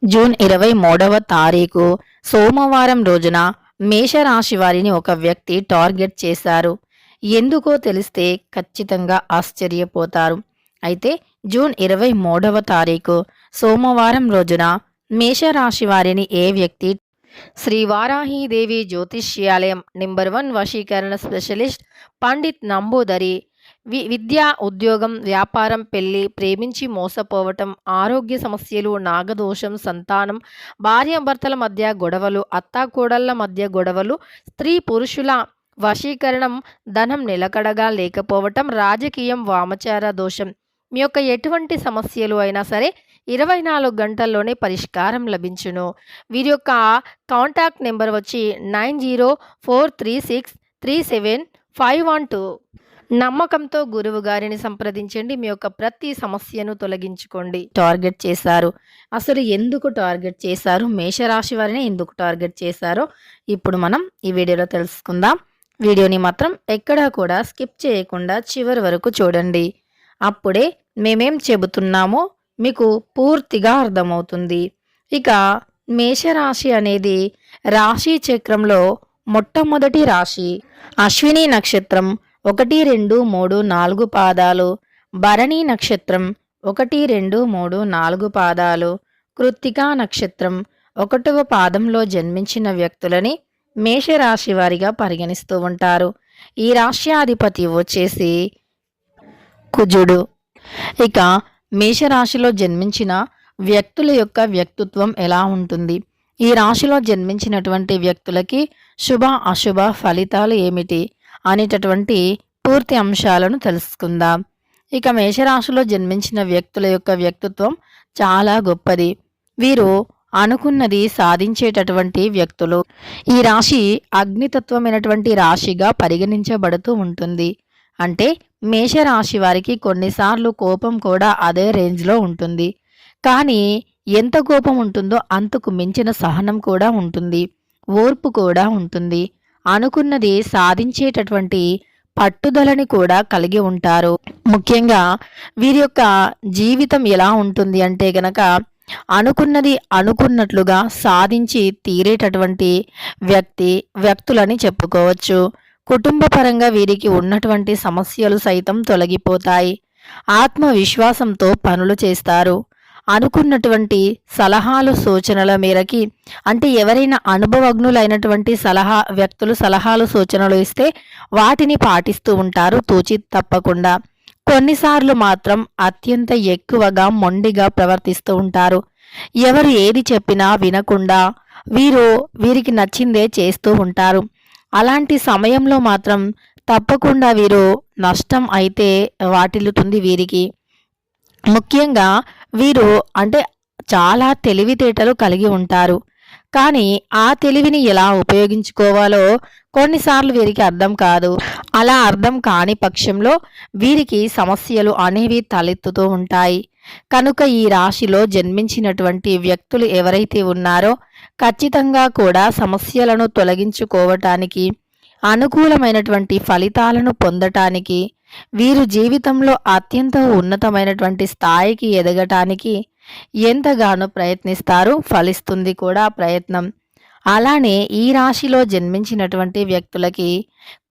June 23వ తారీఖు సోమవారం రోజున మేషరాశి వారిని ఒక వ్యక్తి టార్గెట్ చేశారు. ఎందుకో తెలిస్తే ఖచ్చితంగా ఆశ్చర్యపోతారు. అయితే జూన్ 23వ తారీఖు సోమవారం రోజున మేషరాశి వారిని ఏ వ్యక్తి శ్రీ వారాహీదేవి జ్యోతిష్యాలయం నెంబర్ 1 వశీకరణ స్పెషలిస్ట్ పండిత్ నంబూదరి విద్య, ఉద్యోగం, వ్యాపారం, పెళ్లి, ప్రేమించి మోసపోవటం, ఆరోగ్య సమస్యలు, నాగదోషం, సంతానం, భార్యాభర్తల మధ్య గొడవలు, అత్తాకోడళ్ల మధ్య గొడవలు, స్త్రీ పురుషుల వశీకరణం, ధనం నిలకడగా లేకపోవటం, రాజకీయం, వామచార దోషం, మీ యొక్క ఎటువంటి సమస్యలు అయినా సరే 24 గంటల్లోనే పరిష్కారం లభించును. వీరి యొక్క కాంటాక్ట్ నెంబర్ వచ్చి 9043637512. నమ్మకంతో గురువు గారిని సంప్రదించండి. మీ యొక్క ప్రతి సమస్యను తొలగించుకోండి. టార్గెట్ చేశారు. అసలు ఎందుకు టార్గెట్ చేశారు, మేషరాశి వారిని ఎందుకు టార్గెట్ చేశారో ఇప్పుడు మనం ఈ వీడియోలో తెలుసుకుందాం. వీడియోని మాత్రం ఎక్కడా కూడా స్కిప్ చేయకుండా చివరి వరకు చూడండి. అప్పుడే మేమేం చెబుతున్నామో మీకు పూర్తిగా అర్థమవుతుంది. ఇక మేషరాశి అనేది రాశి చక్రంలో మొట్టమొదటి రాశి. అశ్విని నక్షత్రం 1, 2, 3, 4 పాదాలు, భరణి నక్షత్రం 1, 2, 3, 4 పాదాలు, కృత్తికా నక్షత్రం 1వ పాదంలో జన్మించిన వ్యక్తులని మేషరాశి వారిగా పరిగణిస్తూ ఉంటారు. ఈ రాశ్యాధిపతి వచ్చేసి కుజుడు. ఇక మేషరాశిలో జన్మించిన వ్యక్తుల యొక్క వ్యక్తిత్వం ఎలా ఉంటుంది, ఈ రాశిలో జన్మించినటువంటి వ్యక్తులకి శుభ అశుభ ఫలితాలు ఏమిటి అనేటటువంటి పూర్తి అంశాలను తెలుసుకుందాం. ఇక మేషరాశిలో జన్మించిన వ్యక్తుల యొక్క వ్యక్తిత్వం చాలా గొప్పది. వీరు అనుకున్నది సాధించేటటువంటి వ్యక్తులు. ఈ రాశి అగ్నితత్వమైనటువంటి రాశిగా పరిగణించబడుతూ ఉంటుంది. అంటే మేషరాశి వారికి కొన్నిసార్లు కోపం కూడా అదే రేంజ్లో ఉంటుంది. కానీ ఎంత కోపం ఉంటుందో అంతకు మించిన సహనం కూడా ఉంటుంది, ఓర్పు కూడా ఉంటుంది. అనుకున్నది సాధించేటటువంటి పట్టుదలని కూడా కలిగి ఉంటారు. ముఖ్యంగా వీరి యొక్క జీవితం ఎలా ఉంటుంది అంటే గనక అనుకున్నది అనుకున్నట్లుగా సాధించి తీరేటటువంటి వ్యక్తులని చెప్పుకోవచ్చు. కుటుంబ పరంగా వీరికి ఉన్నటువంటి సమస్యలు సైతం తొలగిపోతాయి. ఆత్మవిశ్వాసంతో పనులు చేస్తారు. అనుకున్నటువంటి సలహాలు సూచనల మేరకి, అంటే ఎవరైనా అనుభవజ్ఞులైనటువంటి వ్యక్తులు సలహాలు సూచనలు ఇస్తే వాటిని పాటిస్తూ ఉంటారు తూచి తప్పకుండా. కొన్నిసార్లు మాత్రం అత్యంత ఎక్కువగా మొండిగా ప్రవర్తిస్తూ ఉంటారు. ఎవరు ఏది చెప్పినా వినకుండా వీరికి నచ్చిందే చేస్తూ ఉంటారు. అలాంటి సమయంలో మాత్రం తప్పకుండా వీరు నష్టం అయితే వాటిల్లుతుంది వీరికి. ముఖ్యంగా వీరు అంటే చాలా తెలివితేటలు కలిగి ఉంటారు. కానీ ఆ తెలివిని ఎలా ఉపయోగించుకోవాలో కొన్నిసార్లు వీరికి అర్థం కాదు. అలా అర్థం కాని పక్షంలో వీరికి సమస్యలు అనేవి తలెత్తుతూ ఉంటాయి. కనుక ఈ రాశిలో జన్మించినటువంటి వ్యక్తులు ఎవరైతే ఉన్నారో ఖచ్చితంగా కూడా సమస్యలను తొలగించుకోవటానికి, అనుకూలమైనటువంటి ఫలితాలను పొందటానికి, వీరు జీవితంలో అత్యంత ఉన్నతమైనటువంటి స్థాయికి ఎదగటానికి ఎంతగానో ప్రయత్నిస్తారు. ఫలిస్తుంది కూడా ప్రయత్నం. అలానే ఈ రాశిలో జన్మించినటువంటి వ్యక్తులకి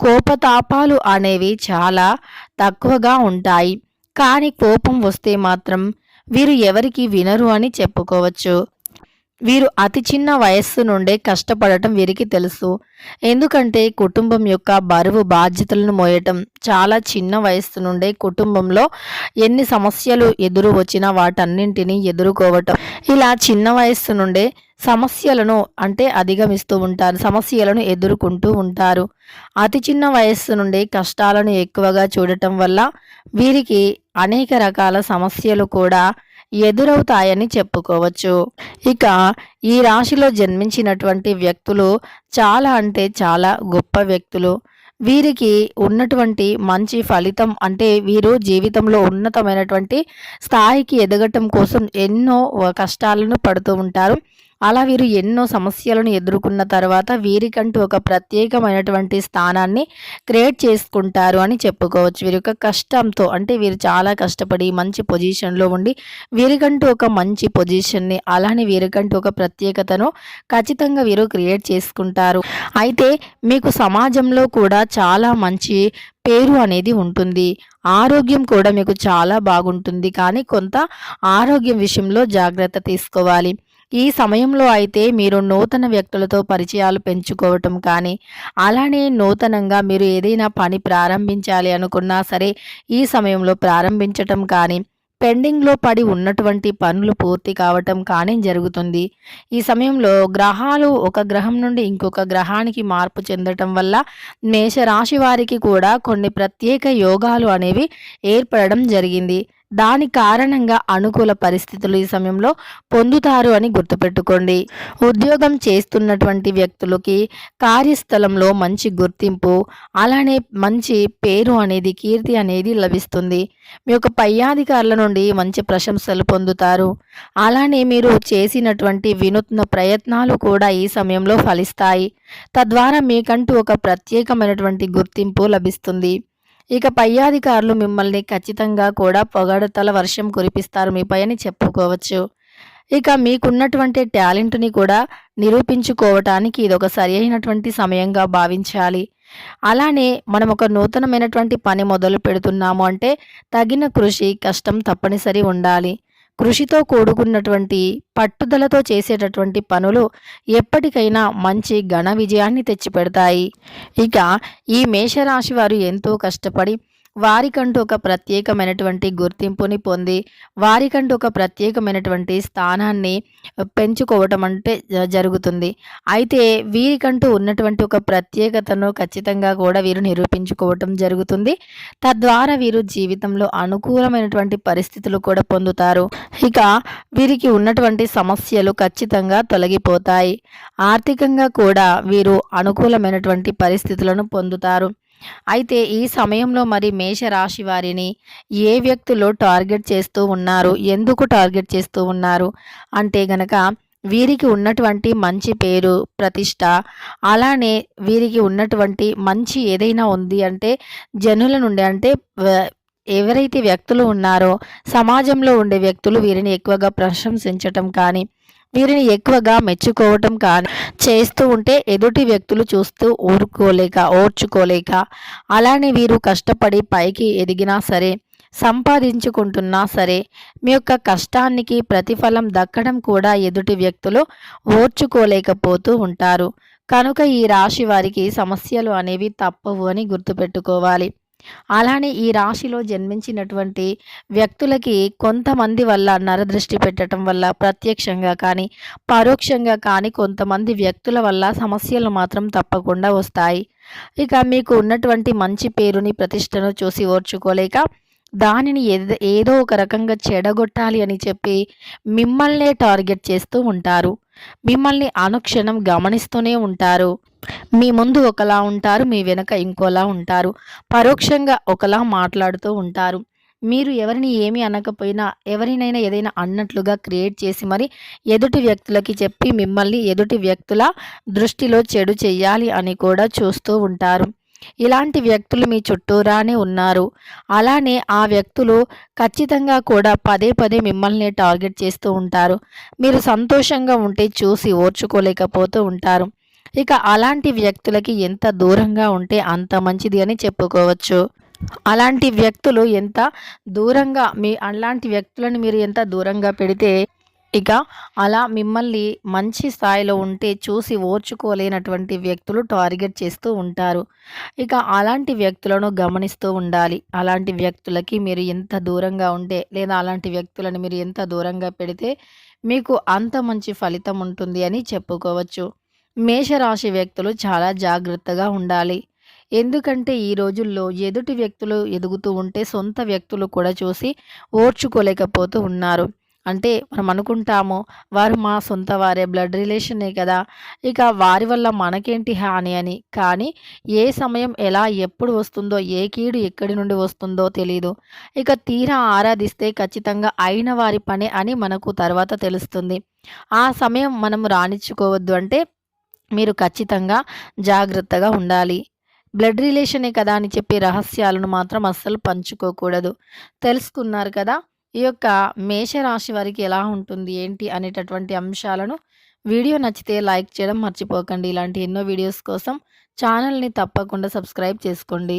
కోపతాపాలు అనేవి చాలా తక్కువగా ఉంటాయి. కానీ కోపం వస్తే మాత్రం వీరు ఎవరికి వినరు అని చెప్పుకోవచ్చు. వీరు అతి చిన్న వయస్సు నుండే కష్టపడటం వీరికి తెలుసు. ఎందుకంటే కుటుంబం యొక్క బరువు బాధ్యతలను మోయటం చాలా చిన్న వయస్సు నుండే కుటుంబంలో ఎన్ని సమస్యలు ఎదురు వచ్చినా వాటన్నింటినీ ఎదుర్కోవటం, ఇలా చిన్న వయస్సు నుండే సమస్యలను అధిగమిస్తూ ఉంటారు, సమస్యలను ఎదుర్కొంటూ ఉంటారు. అతి చిన్న వయస్సు నుండి కష్టాలను ఎక్కువగా చూడటం వల్ల వీరికి అనేక రకాల సమస్యలు కూడా ఎదురవుతాయని చెప్పుకోవచ్చు. ఇక ఈ రాశిలో జన్మించినటువంటి వ్యక్తులు చాలా గొప్ప వ్యక్తులు. వీరికి ఉన్నటువంటి మంచి ఫలితం వీరు జీవితంలో ఉన్నతమైనటువంటి స్థాయికి ఎదగటం కోసం ఎన్నో కష్టాలను పడుతూ ఉంటారు. అలా వీరు ఎన్నో సమస్యలను ఎదుర్కొన్న తర్వాత వీరికంటూ ఒక ప్రత్యేకమైనటువంటి స్థానాన్ని క్రియేట్ చేసుకుంటారు అని చెప్పుకోవచ్చు. వీరి యొక్క కష్టంతో అంటే వీరు చాలా కష్టపడి మంచి పొజిషన్‌లో ఉండి వీరికంటూ ఒక మంచి పొజిషన్‌ని అలానే వీరికంటూ ఒక ప్రత్యేకతను ఖచ్చితంగా వీరు క్రియేట్ చేసుకుంటారు. అయితే మీకు సమాజంలో కూడా చాలా మంచి పేరు అనేది ఉంటుంది. ఆరోగ్యం కూడా మీకు చాలా బాగుంటుంది. కానీ కొంత ఆరోగ్యం విషయంలో జాగ్రత్త తీసుకోవాలి. ఈ సమయంలో అయితే మీరు నూతన వ్యక్తులతో పరిచయాలు పెంచుకోవటం కానీ, అలానే నూతనంగా మీరు ఏదైనా పని ప్రారంభించాలి అనుకున్నా సరే, ఈ సమయంలో ప్రారంభించటం కానీ, పెండింగ్‌లో పడి ఉన్నటువంటి పనులు పూర్తి కావటం కానీ జరుగుతుంది. ఈ సమయంలో గ్రహాలు ఒక గ్రహం నుండి ఇంకొక గ్రహానికి మార్పు చెందటం వల్ల మేషరాశి వారికి కూడా కొన్ని ప్రత్యేక యోగాలు అనేవి ఏర్పడడం జరిగింది. దాని కారణంగా అనుకూల పరిస్థితులు ఈ సమయంలో పొందుతారు అని గుర్తుపెట్టుకోండి. ఉద్యోగం చేస్తున్నటువంటి వ్యక్తులకి కార్యస్థలంలో మంచి గుర్తింపు, అలానే మంచి పేరు అనేది, కీర్తి అనేది లభిస్తుంది. మీ యొక్క పై అధికారుల నుండి మంచి ప్రశంసలు పొందుతారు. అలానే మీరు చేసినటువంటి వినూత్న ప్రయత్నాలు కూడా ఈ సమయంలో ఫలిస్తాయి. తద్వారా మీకంటూ ఒక ప్రత్యేకమైనటువంటి గుర్తింపు లభిస్తుంది. ఇక పై అధికారులు మిమ్మల్ని ఖచ్చితంగా కూడా పొగడతల వర్షం కురిపిస్తారు మీపై అని చెప్పుకోవచ్చు. ఇక మీకున్నటువంటి టాలెంట్‌ని కూడా నిరూపించుకోవటానికి ఇదొక సరియైనటువంటి సమయంగా భావించాలి. అలానే మనం ఒక నూతనమైనటువంటి పని మొదలు పెడుతున్నాము అంటే తగిన కృషి, కష్టం తప్పనిసరి ఉండాలి. కృషితో కూడుకున్నటువంటి పట్టుదలతో చేసేటటువంటి పనులు ఎప్పటికైనా మంచి ఘన విజయాన్ని తెచ్చిపెడతాయి. ఇక ఈ మేషరాశి వారు ఎంతో కష్టపడి వారికంటూ ఒక ప్రత్యేకమైనటువంటి గుర్తింపుని పొంది వారికంటూ ఒక ప్రత్యేకమైనటువంటి స్థానాన్ని పెంచుకోవటం అంటే జరుగుతుంది. అయితే వీరికంటూ ఉన్నటువంటి ఒక ప్రత్యేకతను ఖచ్చితంగా కూడా వీరు నిరూపించుకోవటం జరుగుతుంది. తద్వారా వీరు జీవితంలో అనుకూలమైనటువంటి పరిస్థితులు కూడా పొందుతారు. ఇక వీరికి ఉన్నటువంటి సమస్యలు ఖచ్చితంగా తొలగిపోతాయి. ఆర్థికంగా కూడా వీరు అనుకూలమైనటువంటి పరిస్థితులను పొందుతారు. అయితే ఈ సమయంలో మరి మేషరాశి వారిని ఏ వ్యక్తులు టార్గెట్ చేస్తూ ఉన్నారు? ఎందుకు టార్గెట్ చేస్తూ ఉన్నారు? అంటే గనక వీరికి ఉన్నటువంటి మంచి పేరు, ప్రతిష్ట, అలానే వీరికి ఉన్నటువంటి మంచి ఏదైనా ఉంది అంటే జనుల నుండి అంటే ఎవరైతే వ్యక్తులు ఉన్నారో సమాజంలో ఉండే వ్యక్తులు వీరిని ఎక్కువగా ప్రశంసించటం కానీ, వీరిని ఎక్కువగా మెచ్చుకోవటం కానీ చేస్తూ ఉంటే ఎదుటి వ్యక్తులు చూస్తూ ఓర్చుకోలేక అలానే వీరు కష్టపడి పైకి ఎదిగినా సరే, సంపాదించుకుంటున్నా సరే, మీ యొక్క కష్టానికి ప్రతిఫలం దక్కడం కూడా ఎదుటి వ్యక్తులు ఓర్చుకోలేకపోతూ ఉంటారు. కనుక ఈ రాశి వారికి సమస్యలు అనేవి తప్పవు అని గుర్తుపెట్టుకోవాలి. అలానే ఈ రాశిలో జన్మించినటువంటి వ్యక్తులకి కొంతమంది వల్ల నరదృష్టి పెట్టడం వల్ల ప్రత్యక్షంగా కానీ పరోక్షంగా కానీ కొంతమంది వ్యక్తుల వల్ల సమస్యలు మాత్రం తప్పకుండా వస్తాయి. ఇక మీకు ఉన్నటువంటి మంచి పేరుని ప్రతిష్టను చూసి ఓర్చుకోలేక దానిని ఏదో ఒక రకంగా చెడగొట్టాలి అని చెప్పి మిమ్మల్నే టార్గెట్ చేస్తూ ఉంటారు. మిమ్మల్ని అనుక్షణం గమనిస్తూనే ఉంటారు. మీ ముందు ఒకలా ఉంటారు, మీ వెనక ఇంకోలా ఉంటారు. పరోక్షంగా ఒకలా మాట్లాడుతూ ఉంటారు. మీరు ఎవరిని ఏమీ అనకపోయినా ఎవరినైనా ఏదైనా అన్నట్లుగా క్రియేట్ చేసి మరి ఎదుటి వ్యక్తులకి చెప్పి మిమ్మల్ని ఎదుటి వ్యక్తుల దృష్టిలో చెడు చెయ్యాలి అని కూడా చూస్తూ ఉంటారు. ఇలాంటి వ్యక్తులు మీ చుట్టూరానే ఉన్నారు. అలానే ఆ వ్యక్తులు ఖచ్చితంగా కూడా పదే పదే మిమ్మల్ని టార్గెట్ చేస్తూ ఉంటారు. మీరు సంతోషంగా ఉంటే చూసి ఓర్చుకోలేకపోతూ ఉంటారు. ఇక అలాంటి వ్యక్తులకి ఎంత దూరంగా ఉంటే అంత మంచిది అని చెప్పుకోవచ్చు. అలాంటి వ్యక్తులు ఎంత దూరంగా అలాంటి వ్యక్తులను మీరు ఎంత దూరంగా పెడితే ఇక అలా మిమ్మల్ని మంచి స్థాయిలో ఉంటే చూసి ఓర్చుకోలేనటువంటి వ్యక్తులు టార్గెట్ చేస్తూ ఉంటారు. ఇక అలాంటి వ్యక్తులను గమనిస్తూ ఉండాలి. అలాంటి వ్యక్తులకి మీరు ఎంత దూరంగా ఉంటే లేదా అలాంటి వ్యక్తులను మీరు ఎంత దూరంగా పెడితే మీకు అంత మంచి ఫలితం ఉంటుంది అని చెప్పుకోవచ్చు. మేషరాశి వ్యక్తులు చాలా జాగ్రత్తగా ఉండాలి. ఎందుకంటే ఈ రోజుల్లో ఎదుటి వ్యక్తులు ఎదుగుతూ ఉంటే సొంత వ్యక్తులు కూడా చూసి ఓర్చుకోలేకపోతూ ఉన్నారు. అంటే మనం అనుకుంటాము వారు మా సొంత వారే, బ్లడ్ రిలేషనే కదా! ఇక వారి వల్ల మనకేంటి హాని అని. కానీ ఏ సమయం ఎలా ఎప్పుడు వస్తుందో, ఏ కీడు ఎక్కడి నుండి వస్తుందో తెలీదు. ఇక తీరా ఆరాధిస్తే ఖచ్చితంగా అయిన వారి పనే అని మనకు తర్వాత తెలుస్తుంది. ఆ సమయం మనం రానిచ్చుకోవద్దు అంటే మీరు ఖచ్చితంగా జాగ్రత్తగా ఉండాలి. బ్లడ్ రిలేషనే కదా అని చెప్పి రహస్యాలను మాత్రం అస్సలు పంచుకోకూడదు. తెలుసుకున్నారు కదా! ఈ యొక్క మేషరాశి వారికి ఎలా ఉంటుంది, ఏంటి అనేటటువంటి అంశాలను. వీడియో నచ్చితే లైక్ చేయడం మర్చిపోకండి. ఇలాంటి ఎన్నో వీడియోస్ కోసం ఛానల్‌ని తప్పకుండా సబ్స్క్రైబ్ చేసుకోండి.